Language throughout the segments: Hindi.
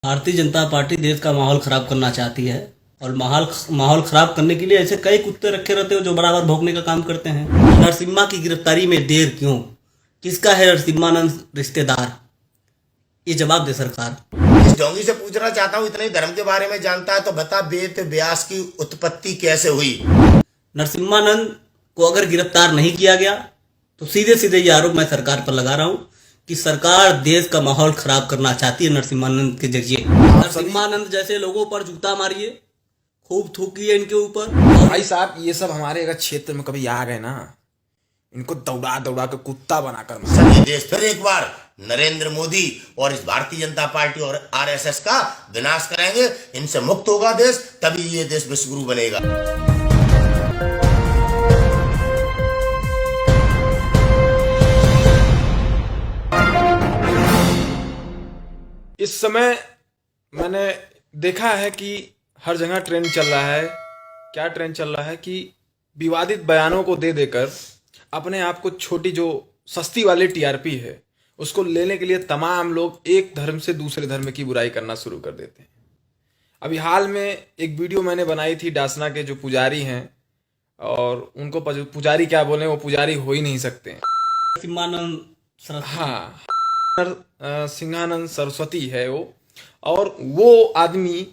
भारतीय जनता पार्टी देश का माहौल खराब करना चाहती है और माहौल खराब करने के लिए ऐसे कई कुत्ते रखे रहते हो जो बराबर भौंकने का काम करते हैं। नरसिम्हा की गिरफ्तारी में देर क्यों? किसका है नरसिम्हानंद रिश्तेदार? ये जवाब दे सरकार। इस ढोंगी से पूछना चाहता हूँ, इतने धर्म के बारे में जानता है तो बता, वेद व्यास की उत्पत्ति कैसे हुई? नरसिम्हानंद को अगर गिरफ्तार नहीं किया गया तो सीधे सीधे ये आरोप मैं सरकार पर लगा रहा हूँ कि सरकार देश का माहौल खराब करना चाहती है नरसिम्हानंद के जरिए। नरसिम्हानंद जैसे लोगों पर जूता मारिए, खूब थूकिए इनके ऊपर। भाई साहब, ये सब हमारे अगर क्षेत्र में कभी आ गए ना, इनको दौड़ा दौड़ा के कुत्ता बनाकर सभी देश फिर एक बार नरेंद्र मोदी और इस भारतीय जनता पार्टी और आरएसएस का विनाश करेंगे। इनसे मुक्त होगा देश, तभी ये देश विश्वगुरु बनेगा। इस समय मैंने देखा है कि हर जगह ट्रेंड चल रहा है। क्या ट्रेंड चल रहा है कि विवादित बयानों को दे देकर अपने आप को छोटी जो सस्ती वाली टीआरपी है उसको लेने के लिए तमाम लोग एक धर्म से दूसरे धर्म की बुराई करना शुरू कर देते हैं। अभी हाल में एक वीडियो मैंने बनाई थी डासना के जो पुजारी हैं, और उनको पुजारी क्या बोले, वो पुजारी हो ही नहीं सकते हैं। सिंहानंद सरस्वती है वो, और वो आदमी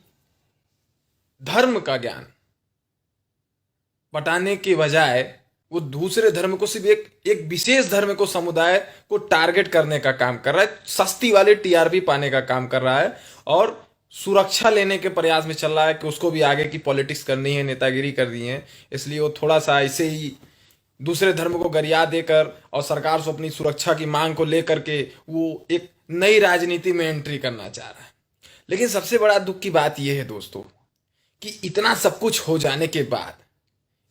धर्म का ज्ञान बटाने के बजाय वो दूसरे धर्म को, सिर्फ एक विशेष धर्म को, समुदाय को टारगेट करने का काम कर रहा है, सस्ती वाली टीआरपी पाने का काम कर रहा है, और सुरक्षा लेने के प्रयास में चल रहा है कि उसको भी आगे की पॉलिटिक्स करनी है, नेतागिरी करनी है। इसलिए वो थोड़ा सा ऐसे ही दूसरे धर्म को गरिया देकर और सरकार से अपनी सुरक्षा की मांग को लेकर के वो एक नई राजनीति में एंट्री करना चाह रहा है। लेकिन सबसे बड़ा दुख की बात यह है दोस्तों कि इतना सब कुछ हो जाने के बाद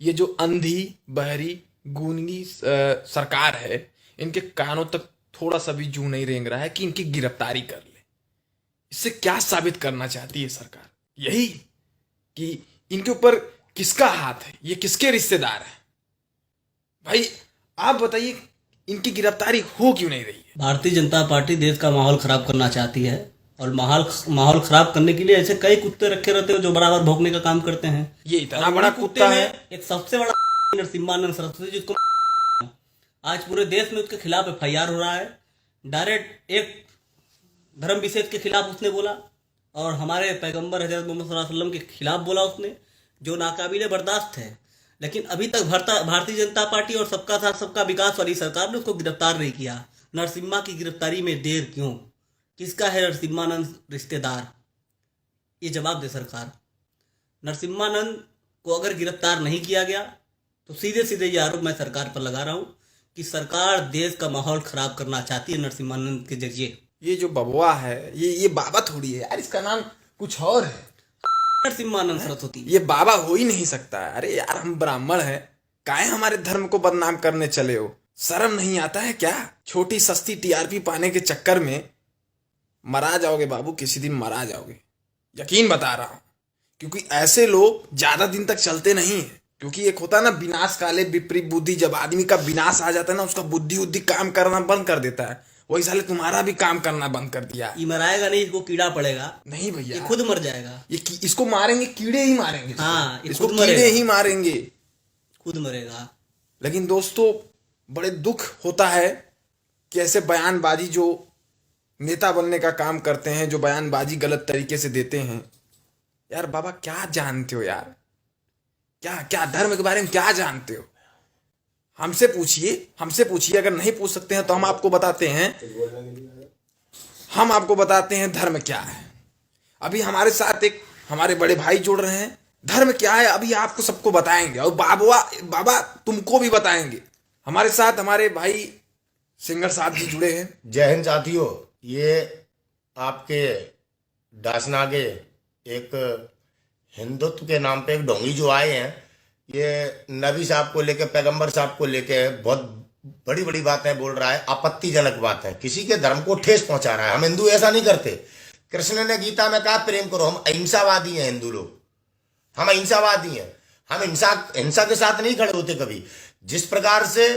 ये जो अंधी बहरी गूंगी सरकार है, इनके कानों तक थोड़ा सा भी जू नहीं रेंग रहा है कि इनकी गिरफ्तारी कर ले। इससे क्या साबित करना चाहती है सरकार? यही कि इनके ऊपर किसका हाथ है, ये किसके रिश्तेदार है। भाई आप बताइए, इनकी गिरफ्तारी हो क्यों नहीं रही है? भारतीय जनता पार्टी देश का माहौल खराब करना चाहती है और माहौल खराब करने के लिए ऐसे कई कुत्ते रखे रहते हो जो बराबर भौंकने का काम करते हैं। ये इतना बड़ा कुत्ता है। एक सबसे बड़ा नरसिम्हानंद सरस्वती, जिसको आज पूरे देश में उसके खिलाफ एफआईआर हो रहा है। डायरेक्ट एक धर्म विशेष के खिलाफ उसने बोला और हमारे पैगंबर हजरत मोहम्मद सल्लल्लाहु अलैहि वसल्लम के खिलाफ बोला उसने, जो नाकाबिले बर्दाश्त है। लेकिन अभी तक भारतीय जनता पार्टी और सबका साथ सबका विकास वाली सरकार ने उसको गिरफ्तार नहीं किया। नरसिम्हा की गिरफ्तारी में देर क्यों? किसका है नरसिम्हानंद रिश्तेदार? ये जवाब दे सरकार। नरसिम्हानंद को अगर गिरफ्तार नहीं किया गया तो सीधे सीधे ये आरोप मैं सरकार पर लगा रहा हूँ कि सरकार देश का माहौल खराब करना चाहती है नरसिम्हानंद के जरिए। ये जो बबुआ है, ये बाबा थोड़ी है यार, इसका नाम कुछ और है। नरसिम्हानंद सरस्वती ये बाबा हो ही नहीं सकता है। अरे यार, हम ब्राह्मण हैं, काहे हमारे धर्म को बदनाम करने चले हो? शर्म नहीं आता है क्या? छोटी सस्ती टीआरपी पाने के चक्कर में मरा जाओगे बाबू, किसी दिन मरा जाओगे, यकीन बता रहा हूं। क्योंकि ऐसे लोग ज्यादा दिन तक चलते नहीं है। क्योंकि एक होता है ना विनाश काले विपरीत बुद्धि, जब आदमी का विनाश आ जाता है ना, उसका बुद्धि काम करना बंद कर देता है। वही साले तुम्हारा भी काम करना बंद कर दिया। ये मराएगा नहीं, इसको कीड़ा पड़ेगा। नहीं भैया, ये खुद मर जाएगा। इसको मारेंगे, कीड़े ही मारेंगे। हाँ, इसको कीड़े ही मारेंगे, खुद मरेगा। लेकिन दोस्तों, बड़े दुख होता है कि ऐसे बयानबाजी जो नेता बनने का काम करते हैं, जो बयानबाजी गलत तरीके से देते हैं। यार बाबा, क्या जानते हो यार? क्या धर्म के बारे में क्या जानते हो? हमसे पूछिए। अगर नहीं पूछ सकते हैं तो हम आपको बताते हैं धर्म क्या है। अभी हमारे साथ एक हमारे बड़े भाई जुड़ रहे हैं। धर्म क्या है अभी आपको सबको बताएंगे, और बाबा तुमको भी बताएंगे। हमारे साथ हमारे भाई सिंगर साहब जी जुड़े हैं। जय हिंद साथियों। ये आपके डासना के एक हिंदुत्व के नाम पे एक ढोंगी जो आए हैं, ये नबी साहब को लेके, पैगंबर साहब को लेके बहुत बड़ी बड़ी बातें बोल रहा है, आपत्तिजनक बात है, किसी के धर्म को ठेस पहुंचा रहा है। हम हिंदू ऐसा नहीं करते। कृष्ण ने गीता में कहा प्रेम करो। हम अहिंसावादी हैं हिंदू लोग, हम अहिंसावादी हैं। हम हिंसा के साथ नहीं खड़े होते कभी। जिस प्रकार से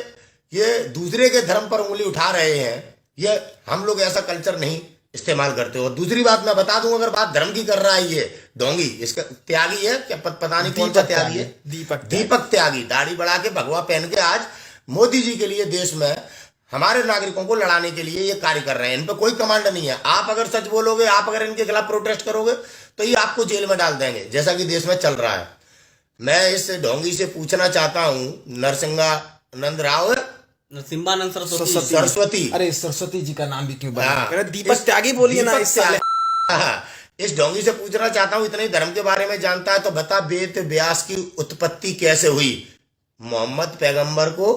ये दूसरे के धर्म पर उंगली उठा रहे हैं, ये हम लोग ऐसा कल्चर नहीं इस्तेमाल करते हो। और दूसरी बात मैं बता दूं, अगर बात धर्म की कर रहा है ये ढोंगी, इसका त्यागी है क्या, पता नहीं कौन सा त्यागी है, दीपक त्यागी, दाढ़ी बढ़ा के भगवा पहन के आज मोदी जी के लिए देश में हमारे नागरिकों को लड़ाने के लिए ये कार्य कर रहे हैं। इन पे कोई कमांड नहीं है। आप अगर सच बोलोगे, आप अगर इनके खिलाफ प्रोटेस्ट करोगे तो ये आपको जेल में डाल देंगे, जैसा कि देश में चल रहा है। मैं इस ढोंगी से पूछना चाहता हूं, नरसिंहानंद राव, नरसिम्हानंद सरस्वती, अरे सरस्वती जी का नाम भी क्यों बदनाम हाँ, कर रहे? दीपक त्यागी बोलिए ना इस साले। इस ढोंगी से पूछना चाहता हूं, इतने धर्म के बारे में जानता है तो बता, वेद व्यास की उत्पत्ति कैसे हुई? मोहम्मद पैगंबर को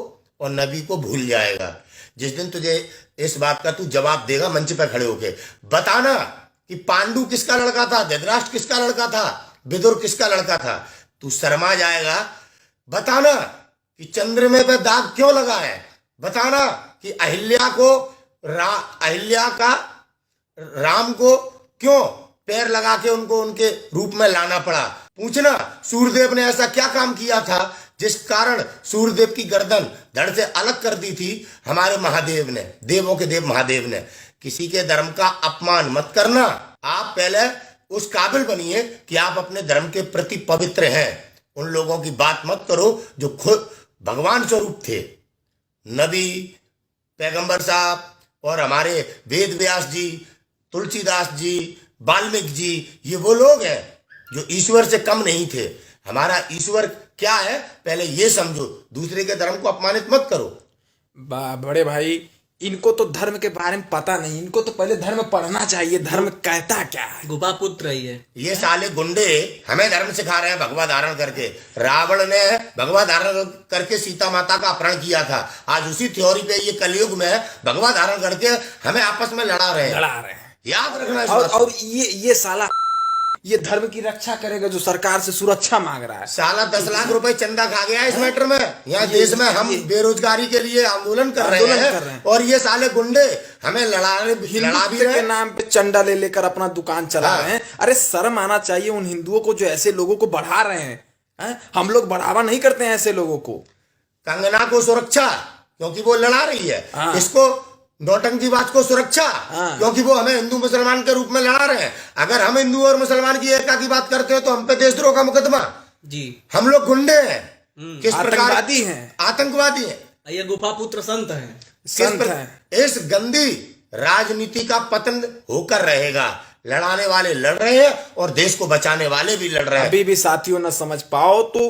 और नबी को भूल जाएगा। जिस दिन तुझे इस बात का तू जवाब देगा मंच पे खड़े होके, बताना कि पांडु किसका लड़का था, धृतराष्ट्र किसका लड़का था, विदुर किसका लड़का था, तू शर्मा जाएगा। बताना कि चंद्रमा पे दाग क्यों लगा है, बताना कि अहिल्या का राम को क्यों पैर लगा के उनको उनके रूप में लाना पड़ा। पूछना सूर्यदेव ने ऐसा क्या काम किया था जिस कारण सूर्यदेव की गर्दन धड़ से अलग कर दी थी हमारे महादेव ने, देवों के देव महादेव ने। किसी के धर्म का अपमान मत करना। आप पहले उस काबिल बनिए कि आप अपने धर्म के प्रति पवित्र हैं। उन लोगों की बात मत करो जो खुद भगवान स्वरूप थे। नबी, पैगंबर साहब और हमारे वेद व्यास जी, तुलसीदास जी, वाल्मीकि जी, ये वो लोग हैं जो ईश्वर से कम नहीं थे। हमारा ईश्वर क्या है पहले ये समझो, दूसरे के धर्म को अपमानित मत करो। बड़े भाई, इनको तो धर्म के बारे में पता नहीं, इनको तो पहले धर्म पढ़ना चाहिए, धर्म कहता क्या है। गुफा पुत्र ही है ये साले गुंडे हमें धर्म सिखा रहे हैं भगवा धारण करके। रावण ने भगवा धारण करके सीता माता का अपहरण किया था, आज उसी थ्योरी पे ये कलयुग में भगवा धारण करके हमें आपस में लड़ा रहे हैं। याद रखना इस बात। और ये साला ये धर्म की रक्षा करेगा जो सरकार से सुरक्षा मांग रहा है। साला 10 लाख रुपए चंदा खा गया इस मैटर में। यहाँ देश में हम बेरोजगारी के लिए आंदोलन कर रहे हैं और ये साले गुंडे हमें लड़ा भी रहे के नाम पे चंदा ले लेकर अपना दुकान चला रहे हैं। अरे शर्म आना चाहिए उन हिंदुओं को जो ऐसे लोगों को बढ़ा रहे हैं। हम लोग बढ़ावा नहीं करते हैं ऐसे लोगों को। कंगना को सुरक्षा क्योंकि वो लड़ा रही है, इसको नौटंकीबाज को सुरक्षा क्योंकि वो हमें हिंदू मुसलमान के रूप में लड़ा रहे हैं। अगर हम हिंदू और मुसलमान की एकता की बात करते हैं तो हम पे देशद्रोह का मुकदमा जी। हम लोग गुंडे हैं, किस आतंकवादी हैं, आतंकवादी हैं। ये गुफा पुत्र संत हैं, संत हैं। इस गंदी राजनीति का पतन होकर रहेगा। लड़ाने वाले लड़ रहे हैं और देश को बचाने वाले भी लड़ रहे हैं। अभी भी साथियों न समझ पाओ तो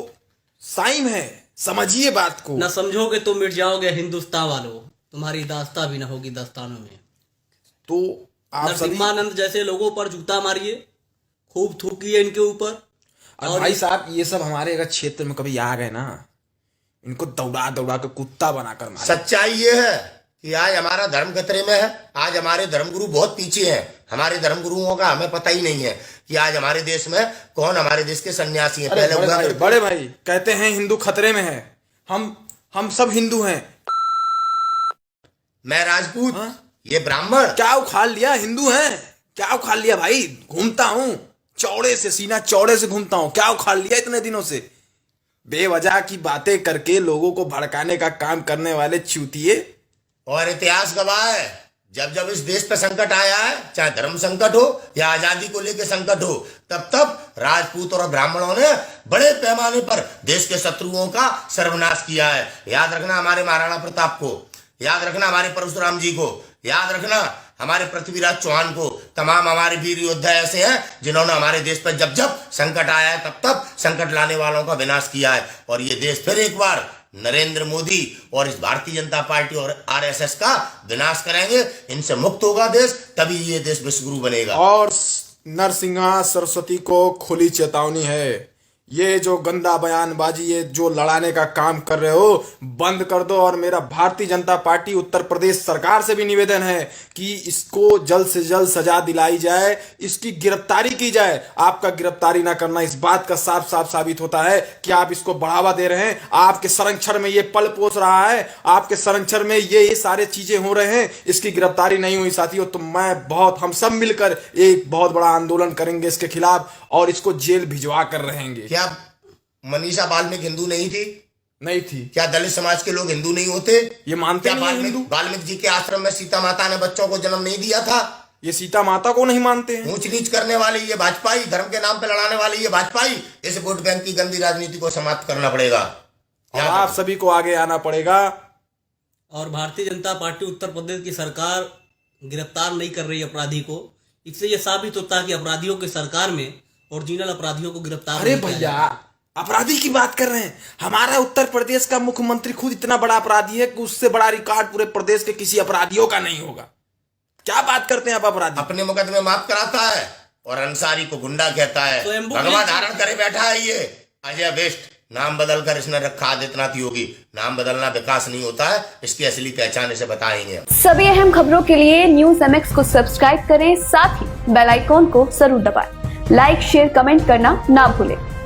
साइम है, समझिए बात को। न समझोगे तो मिट जाओगे हिंदुस्तान वालों, तुम्हारी दास्ता भी ना होगी दस्तानों में। तो आप नरसिम्हानंद जैसे लोगों पर जूता मारिए, खूब थूकिए इनके ऊपर। और भाई साहब ये सब हमारे अगर क्षेत्र में कभी आ गए ना, इनको दौड़ा दौड़ा के कुत्ता बनाकर मारे। सच्चाई ये है कि आज हमारा धर्म खतरे में है। आज हमारे धर्मगुरु बहुत पीछे हैं। हमारे धर्मगुरुओं का हमें पता ही नहीं है कि आज हमारे देश में कौन हमारे देश के सन्यासी हैं। पहले बड़े भाई कहते हैं हिंदू खतरे में है। हम सब हिंदू हैं। मैं राजपूत, ये ब्राह्मण। क्या उखाड़ लिया? हिंदू हैं, क्या उखाड़ लिया भाई? घूमता हूं चौड़े से, सीना चौड़े से घूमता हूं। क्या उखाड़ लिया इतने दिनों से? बेवजह की बातें करके लोगों को भड़काने का काम करने वाले चूतिए। और इतिहास गवाह है, जब जब इस देश पे संकट आया है, चाहे धर्म संकट हो या आजादी को लेकर संकट हो, तब तब राजपूत और ब्राह्मणों ने बड़े पैमाने पर देश के शत्रुओं का सर्वनाश किया है। याद रखना हमारे महाराणा प्रताप को, याद रखना हमारे परशुराम जी को, याद रखना हमारे पृथ्वीराज चौहान को। तमाम हमारे वीर योद्धा ऐसे हैं जिन्होंने हमारे देश पर जब जब संकट आया है तब तब संकट लाने वालों का विनाश किया है। और ये देश फिर एक बार नरेंद्र मोदी और इस भारतीय जनता पार्टी और आरएसएस का विनाश करेंगे। इनसे मुक्त होगा देश, तभी ये देश विश्वगुरु बनेगा। और नरसिंहा सरस्वती को खुली चेतावनी है, ये जो गंदा बयानबाजी, ये जो लड़ाने का काम कर रहे हो बंद कर दो। और मेरा भारतीय जनता पार्टी उत्तर प्रदेश सरकार से भी निवेदन है कि इसको जल्द से जल्द सजा दिलाई जाए, इसकी गिरफ्तारी की जाए। आपका गिरफ्तारी ना करना इस बात का साफ साफ साबित होता है कि आप इसको बढ़ावा दे रहे हैं। आपके संरक्षण में ये पल पोस रहा है, आपके संरक्षण में ये सारे चीजें हो रहे हैं। इसकी गिरफ्तारी नहीं हुई साथियों तो हम सब मिलकर एक बहुत बड़ा आंदोलन करेंगे इसके खिलाफ और इसको जेल भिजवा कर रहेंगे। क्या मनीषा वाल्मीकि हिंदू नहीं थी? नहीं थी। क्या दलित समाज के लोग हिंदू नहीं होते? ये मानते क्या वाल्मीकि जी के आश्रम में सीता माता ने बच्चों को जन्म नहीं दिया था? ये सीता माता को नहीं मानते हैं। ऊंच नीच करने वाली ये भाजपाई, धर्म के नाम पे लड़ाने वाली ये भाजपाई, इस वोट बैंक की गंदी राजनीति को समाप्त करना पड़ेगा और आप सभी को आगे आना पड़ेगा। और भारतीय जनता पार्टी उत्तर प्रदेश की सरकार गिरफ्तार नहीं कर रही अपराधी को, इससे यह साबित होता है कि अपराधियों की सरकार में ओरिजिनल अपराधियों को गिरफ्तार अरे नहीं किया भैया, जाता। अपराधी की बात कर रहे हैं। हमारा उत्तर प्रदेश का मुख्यमंत्री खुद इतना बड़ा अपराधी है कि उससे बड़ा रिकॉर्ड पूरे प्रदेश के किसी अपराधियों का नहीं होगा। क्या बात करते हैं आप अपराधी? अपने मुकदमे माफ कराता है और अंसारी को गुंडा कहता है। स्वयंभू भगवा पुलिस- धारण करे बैठा है ये अजय बेस्ट। नाम बदलकर इसने रखा आदित्यनाथ योगी। नाम बदलना विकास नहीं होता है, इसकी असली पहचान इसे बताएंगे। सभी अहम खबरों के लिए न्यूज MX को सब्सक्राइब करें, साथ ही बेल आइकॉन को जरूर दबाएं। लाइक, शेयर, कमेंट करना ना भूलें।